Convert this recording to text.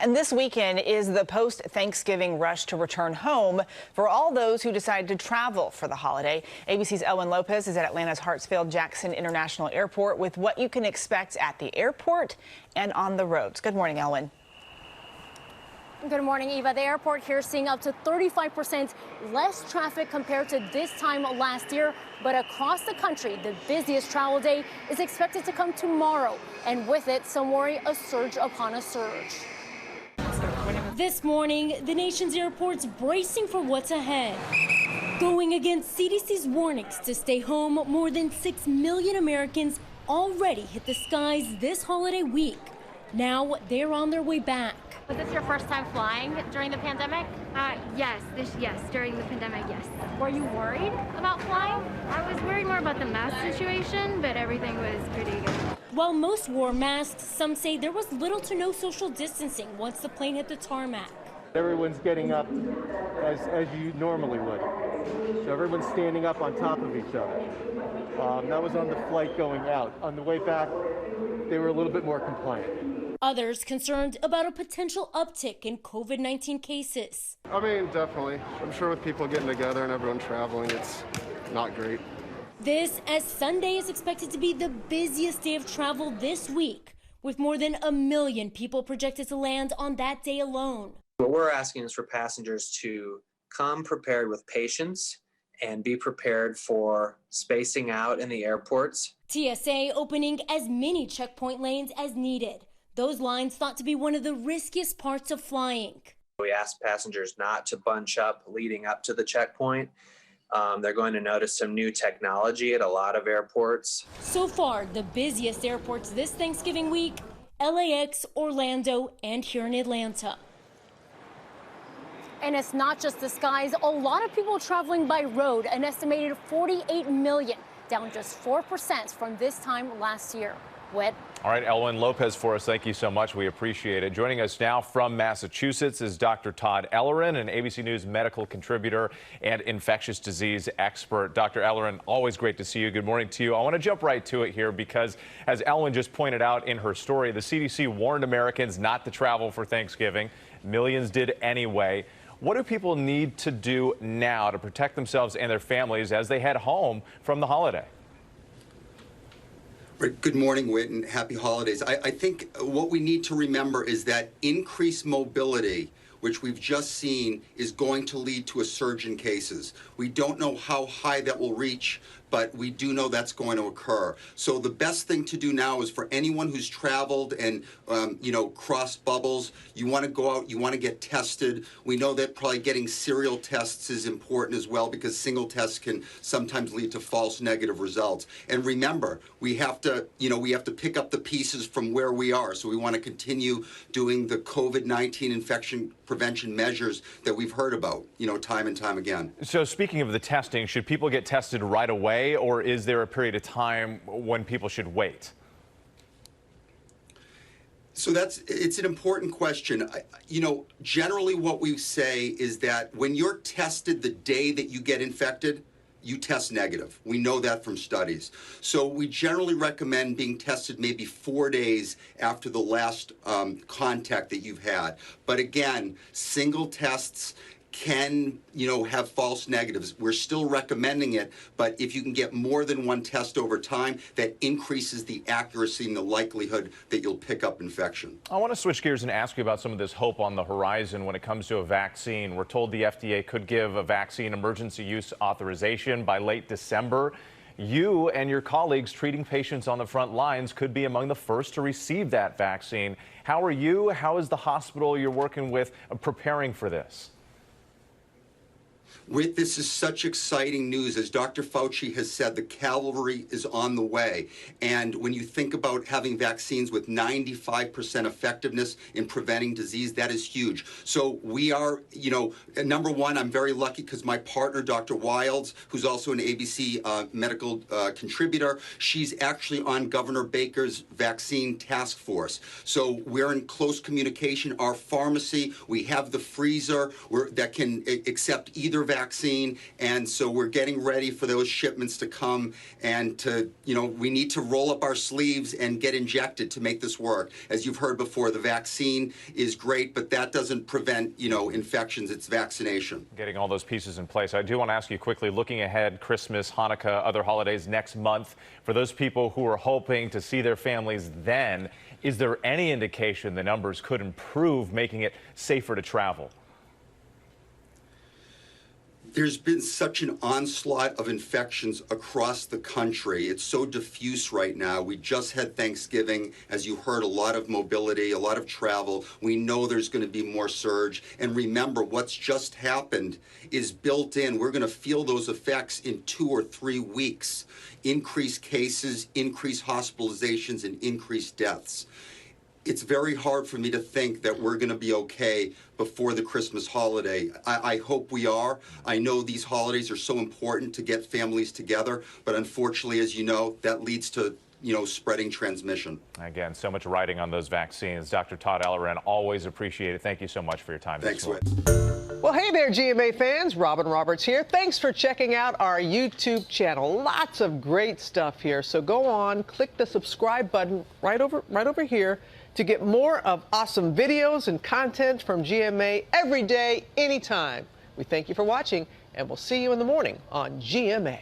And this weekend is the post-Thanksgiving rush to return home for all those who decide to travel for the holiday. ABC's Elwin Lopez is at Atlanta's Hartsfield-Jackson International Airport with what you can expect at the airport and on the roads. Good morning, Elwin. Good morning, Eva. The airport here seeing up to 35% less traffic compared to this time last year. But across the country, the busiest travel day is expected to come tomorrow. And with it, some worry a surge upon a surge. This morning, the nation's airports bracing for what's ahead. Going against CDC's warnings to stay home, more than 6 million Americans already hit the skies this holiday week. Now they're on their way back. Was this your first time flying during the pandemic? Yes, during the pandemic, yes. Were you worried about flying? I was worried more about the mask situation, but everything was pretty good. While most wore masks, some say there was little to no social distancing once the plane hit the tarmac. Everyone's getting up as you normally would. So everyone's standing up on top of each other. That was on the flight going out. On the way back, they were a little bit more compliant. Others concerned about a potential uptick in COVID-19 cases. I mean, definitely. I'm sure with people getting together and everyone traveling, it's not great. This as Sunday is expected to be the busiest day of travel this week, with more than 1 million people projected to land on that day alone. What we're asking is for passengers to come prepared with patience and be prepared for spacing out in the airports. TSA opening as many checkpoint lanes as needed. Those lines thought to be one of the riskiest parts of flying. We asked passengers not to bunch up leading up to the checkpoint. They're going to notice some new technology at a lot of airports. So far, the busiest airports this Thanksgiving week, LAX, Orlando, and here in Atlanta. And it's not just the skies. A lot of people traveling by road, an estimated 48 million, down just 4% from this time last year. Whit. All right, Elwin Lopez for us. Thank you so much. We appreciate it. Joining us now from Massachusetts is Dr. Todd Ellerin, an ABC News medical contributor and infectious disease expert. Dr. Ellerin, always great to see you. Good morning to you. I want to jump right to it here because, as Elwin just pointed out in her story, the CDC warned Americans not to travel for Thanksgiving. Millions did anyway. What do people need to do now to protect themselves and their families as they head home from the holiday? Good morning, Whit, and happy holidays. I think what we need to remember is that increased mobility, which we've just seen, is going to lead to a surge in cases. We don't know how high that will reach, but we do know that's going to occur. So the best thing to do now is for anyone who's traveled and, crossed bubbles, you want to go out, you want to get tested. We know that probably getting serial tests is important as well because single tests can sometimes lead to false negative results. And remember, we have to pick up the pieces from where we are. So we want to continue doing the COVID-19 infection prevention measures that we've heard about, time and time again. So speaking of the testing, should people get tested right away, or is there a period of time when people should wait? So it's an important question. Generally what we say is that when you're tested the day that you get infected, you test negative. We know that from studies. So we generally recommend being tested maybe 4 days after the last contact that you've had. But again, single tests can, have false negatives. We're still recommending it, but if you can get more than one test over time, that increases the accuracy and the likelihood that you'll pick up infection. I want to switch gears and ask you about some of this hope on the horizon when it comes to a vaccine. We're told the FDA could give a vaccine emergency use authorization by late December. You and your colleagues treating patients on the front lines could be among the first to receive that vaccine. How are you? How is the hospital you're working with preparing for this? This is such exciting news. As Dr. Fauci has said, the cavalry is on the way. And when you think about having vaccines with 95% effectiveness in preventing disease, that is huge. So we are, number one, I'm very lucky because my partner, Dr. Wilds, who's also an ABC medical contributor, she's actually on Governor Baker's vaccine task force. So we're in close communication. Our pharmacy, we have the freezer that can accept either Pfizer vaccine, and so we're getting ready for those shipments to come, and to, we need to roll up our sleeves and get injected to make this work. As you've heard before, the vaccine is great, but that doesn't prevent, infections. It's vaccination. Getting all those pieces in place. I do want to ask you quickly, looking ahead, Christmas, Hanukkah, other holidays next month, for those people who are hoping to see their families then, is there any indication the numbers could improve, making it safer to travel? There's been such an onslaught of infections across the country. It's so diffuse right now. We just had Thanksgiving. As you heard, a lot of mobility, a lot of travel. We know there's going to be more surge. And remember, what's just happened is built in. We're going to feel those effects in 2 or 3 weeks. Increased cases, increased hospitalizations, and increased deaths. It's very hard for me to think that we're going to be okay before the Christmas holiday. I hope we are. I know these holidays are so important to get families together, but unfortunately, as you know, that leads to spreading transmission. Again, so much writing on those vaccines. Dr. Todd Ellerin, always appreciate it. Thank you so much for your time. Thanks, Whit. Well, hey there, GMA fans. Robin Roberts here. Thanks for checking out our YouTube channel. Lots of great stuff here. So go on, click the subscribe button right over here to get more of awesome videos and content from GMA every day, anytime. We thank you for watching, and we'll see you in the morning on GMA.